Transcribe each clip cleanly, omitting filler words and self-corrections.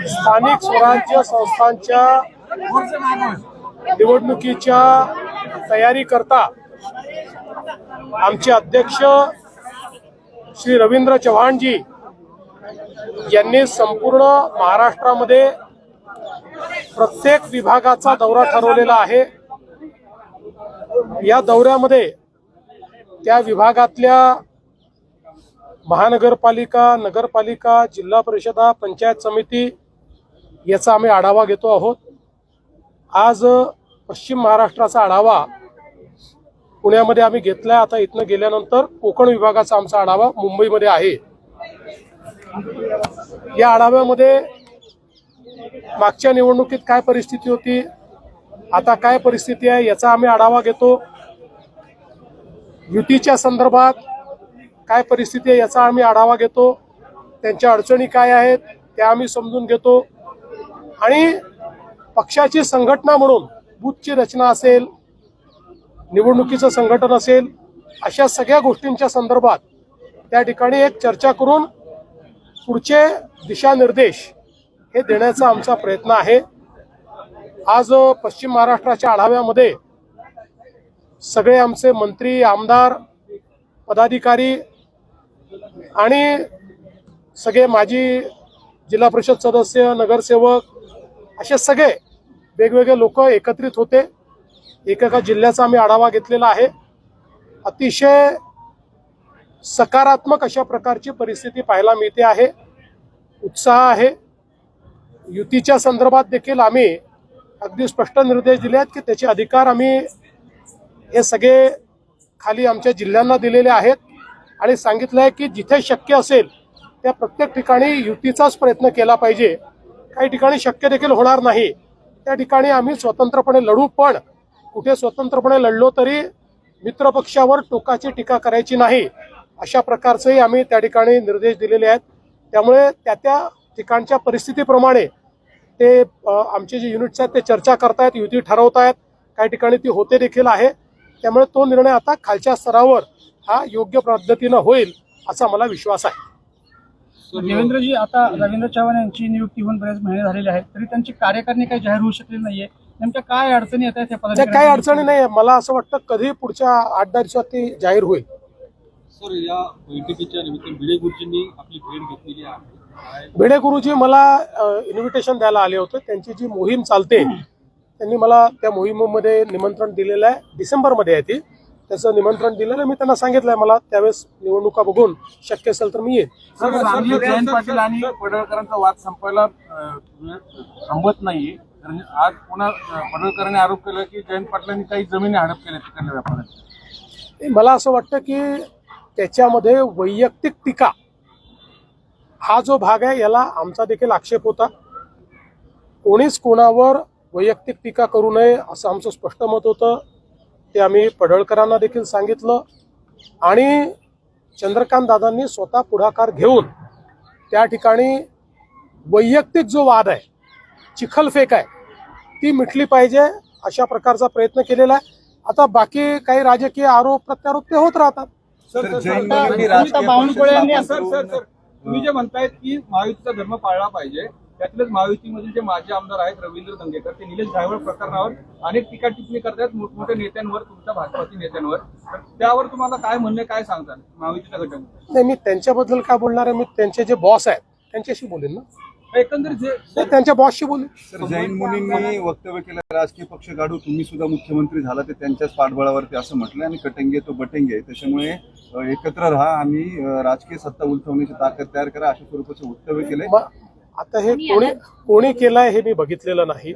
स्थानिक स्वराज्य संस्थांच्या निवडणुकीच्या तयारी करता आमचे अध्यक्ष श्री रवींद्र चव्हाणजी यांनी संपूर्ण महाराष्ट्रामध्ये प्रत्येक विभागाचा दौरा ठरवलेला आहे। या दौऱ्यामध्ये त्या विभागातल्या महानगरपालिका, नगरपालिका, जिल्हा परिषदा, पंचायत समिती याचा आम्ही आढावा घेतो आहोत। आज पश्चिम महाराष्ट्राचा आढावा पुण्यामध्ये आम्ही घेतलाय। आता इथनं गेल्यानंतर कोकण विभागाचा आमचा आढावा मुंबईमध्ये आहे। या आढाव्यामध्ये मागच्या निवडणुकीत काय परिस्थिती होती, आता काय परिस्थिती आहे याचा आम्ही आढावा घेतो। युतीच्या संदर्भात काय परिस्थिती आहे याचा आम्ही आढावा घेतो। त्यांच्या अडचणी काय आहेत त्या आम्ही समजून घेतो आणि पक्षाची संघटना म्हणून बूथची रचना असेल, निवडणुकीचं संघटन असेल, अशा सगळ्या गोष्टींच्या संदर्भात त्या ठिकाणी एक चर्चा करून पुढचे दिशानिर्देश हे देण्याचा आमचा प्रयत्न आहे। आज पश्चिम महाराष्ट्राच्या आढाव्यामध्ये सगळे आमचे मंत्री, आमदार, पदाधिकारी आणि सगळे माजी जिल्हा परिषद सदस्य, नगरसेवक असे सगळे वेगवेगळे लोक एकत्रित होते। एकेका जिल्ह्याचा आम्ही आढावा घेतलेला आहे। अतिशय सकारात्मक अशा प्रकारची परिस्थिती पाहायला मिळते आहे, उत्साह आहे। युतीच्या संदर्भात देखील आम्ही अगदी स्पष्ट निर्देश दिले आहेत की त्याचे अधिकार आम्ही हे सगळे खाली आमच्या जिल्ह्यांना दिलेले आहेत आणि सांगितलं आहे की जिथे शक्य असेल त्या प्रत्येक ठिकाणी युतीचाच प्रयत्न केला पाहिजे। काही ठिकाणी शक्य देखील होणार नाही, त्या ठिकाणी आम्ही स्वतंत्रपणे लढू, पण कुठे स्वतंत्रपणे लढलो तरी मित्रपक्षावर टोकाची टीका करायची नाही, अशा प्रकारचेही आम्ही त्या ठिकाणी निर्देश दिलेले आहेत। त्यामुळे त्या ठिकाणच्या परिस्थितीप्रमाणे ते आमचे जे युनिट्स आहेत ते चर्चा करतायत, युती ठरवतायत, काही ठिकाणी ती होते देखील आहे। त्यामुळे तो निर्णय आता खालच्या स्तरावर हा योग्य पद्धतीनं होईल असा मला विश्वास आहे। देवेंद्रजी, आता रवींद्र चव्हाण यांची नियुक्ती होऊन बरेच महिने झालेले आहेत तरी त्यांची कार्यकारिणी काही जाहीर होऊ शकली नाहीये, नेमक्या काय अडचणी येत आहेत? काही अडचणी नाही, मला असं वाटतं कधी पुढच्या 8-10 दिवसात ती जाहीर होईल। सर, या बैठकीच्या निमित्ताने भिडे गुरुजींनी आपली भेट घेतलेली आहे। भिडे गुरुजी मला इन्व्हिटेशन द्यायला आले होते। त्यांची जी मोहीम चालते त्यांनी मला त्या मोहिमेमध्ये निमंत्रण दिलेलं आहे। डिसेंबरमध्ये आहे ती, त्याचं निमंत्रण दिलेलं आहे। मी त्यांना सांगितलंय मला त्यावेळेस निवडणुका बघून शक्य असेल तर मी येईन। जयंत पाटील आणि पडळकरांचा वाद संपायला थांबत नाहीये, कारण आज पुन्हा पडळकरांनी आरोप केला की जयंत पाटलांनी काही जमिनी हडप केल्या तिकडल्या व्यापाऱ्यांच्या। मला असं वाटतं की त्याच्यामध्ये वैयक्तिक टीका हा जो भाग आहे याला आमचा देखील आक्षेप होता। कोणीच कोणावर वैयक्तिक टीका करू नये असं आमचं स्पष्ट मत होतं। ते आम्ही पडळकरांना देखील सांगितलं आणि चंद्रकांत दादांनी स्वतः पुढाकार घेऊन त्या ठिकाणी वैयक्तिक जो वाद आहे, चिखलफेक आहे, ती मिटली पाहिजे अशा प्रकारचा प्रयत्न केलेला आहे। आता बाकी काही राजकीय आरोप प्रत्यारोप ते होत राहतात। तुम्ही जे म्हणतायत की महायुतीचा धर्म पाळला पाहिजे, त्यातलेच महायुतीमधील जे माजी आमदार आहेत रवींद्र दंगेकर, ते निलेश धायवळ प्रकरणावर अनेक टीका टिप्पणी करतात मोठमोठ्या नेत्यांवर, तुमच्या भाजपाच्या नेत्यांवर, त्यावर तुम्हाला काय म्हणणे, काय सांगतात महायुतीच्या घटनेवर? नाही, मी त्यांच्याबद्दल काय बोलणार आहे, मी त्यांचे जे बॉस आहेत त्यांच्याशी बोलेन ना, एकंदरीत त्यांच्या बॉसशी बोलेन। सर, जैन मुनींनी वक्तव्य केलं राजकीय पक्ष काढू, तुम्ही सुद्धा मुख्यमंत्री झाला ते त्यांच्याच पाठबळावरती असं म्हटलं आणि कटेंगे तो बटेंगे, त्याच्यामुळे एकत्र राहा आणि राजकीय सत्ता उलथवण्याची ताकद तयार करा अशा स्वरूपाचे वक्तव्य केले। आता हे कोणी केलंय हे मी बघितलेलं नाही,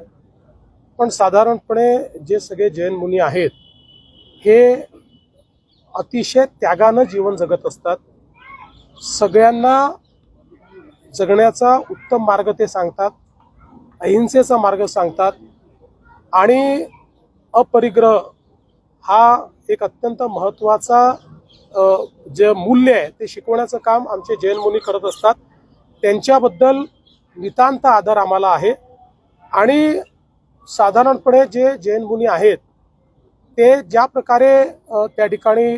पण साधारणपणे जे सगळे जैन मुनी आहेत हे अतिशय त्यागानं जीवन जगत असतात। सगळ्यांना जगण्याचा उत्तम मार्ग ते सांगतात, अहिंसेचा मार्ग सांगतात आणि अपरिग्रह हा एक अत्यंत महत्त्वाचा जे मूल्य आहे ते शिकवण्याचं काम आमचे जैन मुनी करत असतात। त्यांच्याबद्दल नितांत आदर आम्हाला आहे आणि साधारणपणे जे जैन मुनी आहेत ते ज्या प्रकारे त्या ठिकाणी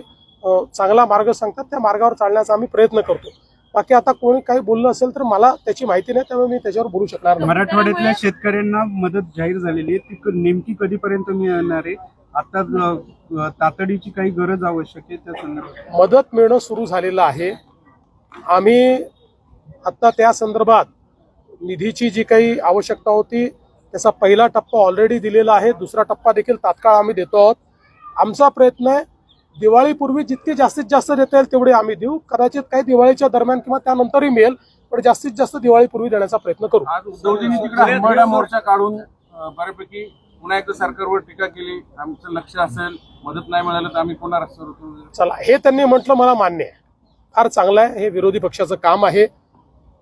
चांगला मार्ग सांगतात त्या मार्गावर चालण्याचा आम्ही प्रयत्न करतो. बाकी आता कोणी काही बोललं असेल तर मला त्याची माहिती नाही, त्यामुळे मी त्याच्यावर बोलू शकणार नाही. मराठवाड्यातल्या शेतकऱ्यांना मदत जाहीर झालेली आहे, ती नेमकी कधीपर्यंत मिळणार आहे? आता तातडीची काही गरज आवश्यक आहे त्या संदर्भात मदत मिळणं सुरू झालेलं आहे. आम्ही आता त्या संदर्भात निधीची जी काही आवश्यकता होती त्याचा पहिला टप्पा ऑलरेडी दिलेला आहे, दुसरा टप्पा देखील तात्काळ आम्ही देतो आहोत. आमचा प्रयत्न आहे दिवाळीपूर्वी जितके जास्तीत जास्त देता येईल तेवढे आम्ही देऊ. कदाचित काही दिवाळीच्या दरम्यान किंवा त्यानंतरही मिळेल, पण जास्तीत जास्त दिवाळीपूर्वी देण्याचा प्रयत्न करू. आज उद्धवजींनी तिकडे हंबरडा मोर्चा काढून बऱ्यापैकी पुन्हा एकदा सरकारवर टीका केली. आमचं लक्ष असेल, मदत नाही मिळालं तर आम्ही पुन्हा रस्त्यावर उतरू. चला, हे त्यांनी म्हटलं मला मान्य आहे, फार चांगलं आहे, हे विरोधी पक्षाचं काम आहे.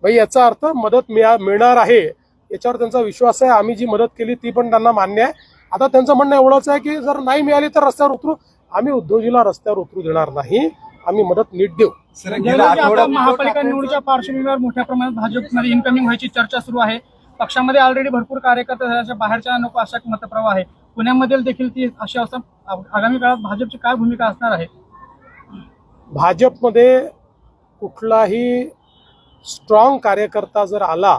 भाई याचा अर्थ मदत मिळणार आहे याच्यावर त्यांचा विश्वास आहे. आम्ही जी मदत केली ती पण त्यांना मान्य आहे. आता त्यांचं म्हणणं एवढंच आहे की जर नाही मिळाली तर रस्त्यावर उतरू. आम्ही उद्धवजीला रस्त्यावर उतरू देणार नाही, आम्ही मदत नीट देऊ. सर, गेल्या आठवड्यात महापालिका निवडणुकीच्या पार्श्वभूमीवर मोठ्या प्रमाणात भाजपमध्ये इनकमिंग व्हायची चर्चा सुरू आहे. पक्षामध्ये ऑलरेडी भरपूर कार्यकर्ते झाल्याच्या बाहेरच्या नको अशा मतप्रवाह आहे. पुण्यामध्ये देखील ती अशी अवस्था आगामी काळात भाजपची काय भूमिका असणार आहे? भाजपमध्ये कुठलाही स्ट्रॉंग कार्यकर्ता जर आला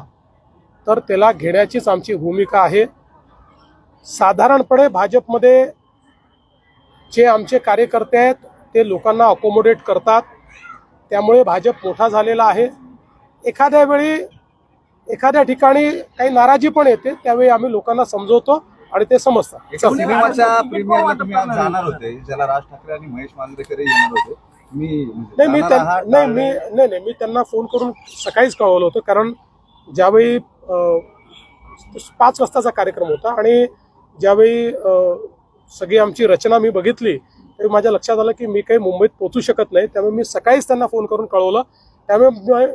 तर त्याला घेण्याचीच आमची भूमिका आहे. साधारणपणे भाजपमध्ये जे आमचे कार्यकर्ते आहेत ते लोकांना अकोमोडेट करतात, त्यामुळे भाजप मोठा झालेला आहे. एखाद्या वेळी एखाद्या ठिकाणी काही नाराजी पण येते, त्यावेळी आम्ही लोकांना समजवतो आणि ते समजतात. एका सिनेमाच्या प्रीमियरला तुम्ही आज जाणार होते, ज्याला राज ठाकरे आणि महेश मांजरेकर येणार होते. मी त्यांना फोन करून सकाळीच कळवलं होतं, कारण ज्यावेळी 5 वाजताचा कार्यक्रम होता आणि ज्यावेळी सगळी आमची रचना मी बघितली त्यावेळी माझ्या लक्षात आलं की मी काही मुंबईत पोहोचू शकत नाही, त्यामुळे मी सकाळीच त्यांना फोन करून कळवलं. त्यामुळे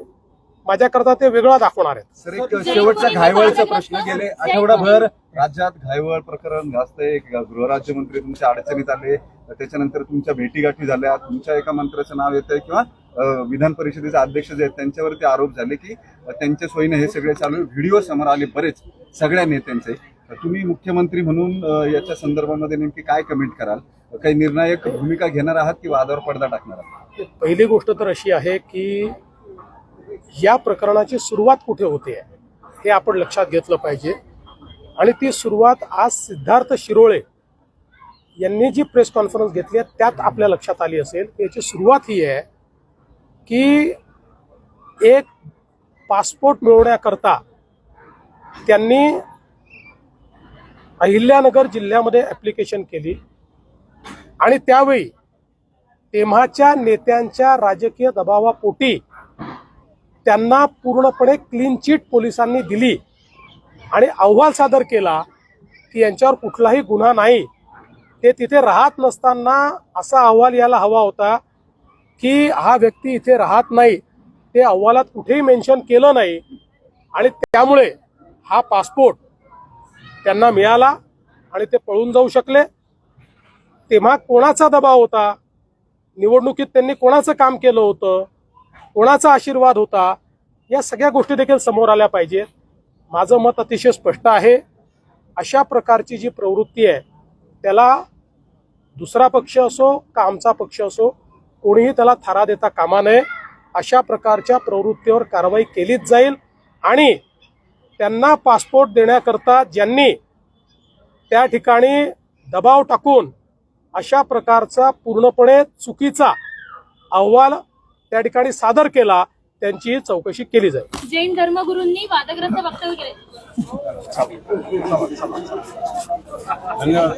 माझ्याकरता ते वेगळा दाखवणार आहेत. सर, एक शेवटचा घायवळचा प्रश्न. गेले आठवडाभर राज्यात घायवळ प्रकरण गाजतंय. गृहराज्यमंत्री तुमच्या अडचणीत आले, त्याच्यानंतर तुमच्या भेटीगाठी झाल्या, तुमच्या एका मंत्र्याचं नाव येतंय किंवा विधान परिषदेचे अध्यक्ष जे आहेत त्यांच्यावरती आरोप झाले की त्यांच्या सोयीने हे सगळे चालू. व्हिडिओ समोर आले बरेच सगळ्या नेत्यांचे. तुम्ही मुख्यमंत्री म्हणून याच्या संदर्भामध्ये नेमकी काय कमेंट कराल? काही निर्णायक भूमिका घेणार आहात की वादावर पडदा टाकणार आहात? पहिली गोष्ट तर अशी आहे की या प्रकरणाची सुरुवात कुठे होते हे आपण लक्षात घेतलं पाहिजे. आणि ती सुरुवात आज सिद्धार्थ शिरोळे यांनी जी प्रेस कॉन्फरन्स घेतली आहे त्यात आपल्या लक्षात आली असेल की याची सुरुवात ही आहे की एक पासपोर्ट मिळवण्याकरता त्यांनी अहिल्यानगर जिल्ह्यामध्ये ॲप्लिकेशन केली आणि त्यावेळी तेव्हाच्या नेत्यांच्या राजकीय दबावापोटी त्यांना पूर्णपणे क्लीन चिट पोलिसांनी दिली आणि अहवाल सादर केला की यांच्यावर कुठलाही गुन्हा नाही. ते तिथे राहत नसताना असा अहवाल यायला हवा होता की हा व्यक्ती इथे राहत नाही, ते अहवालात कुठेही मेन्शन केलं नाही आणि त्यामुळे हा पासपोर्ट त्यांना मिळाला आणि ते पळून जाऊ शकले. तेव्हा कोणाचा दबाव होता, निवडणुकीत त्यांनी कोणाचं काम केलं होतं, कोणाचा आशीर्वाद होता, या सगळ्या गोष्टी देखील समोर आल्या पाहिजेत. माझं मत अतिशय स्पष्ट आहे. अशा प्रकारची जी प्रवृत्ती आहे त्याला दुसरा पक्ष असो का आमचा पक्ष असो कोणीही त्याला थारा देता कामा नये. अशा प्रकारच्या प्रवृत्तीवर कारवाई केलीच जाईल आणि त्यांना पासपोर्ट देण्याकरता ज्यांनी त्या ठिकाणी दबाव टाकून अशा प्रकारचा पूर्णपणे चुकीचा अहवाल त्या ठिकाणी सादर केला त्यांची चौकशी केली जाईल. जैन धर्मगुरूंनी वादग्रस्त वक्तव्य केले. धन्यवाद.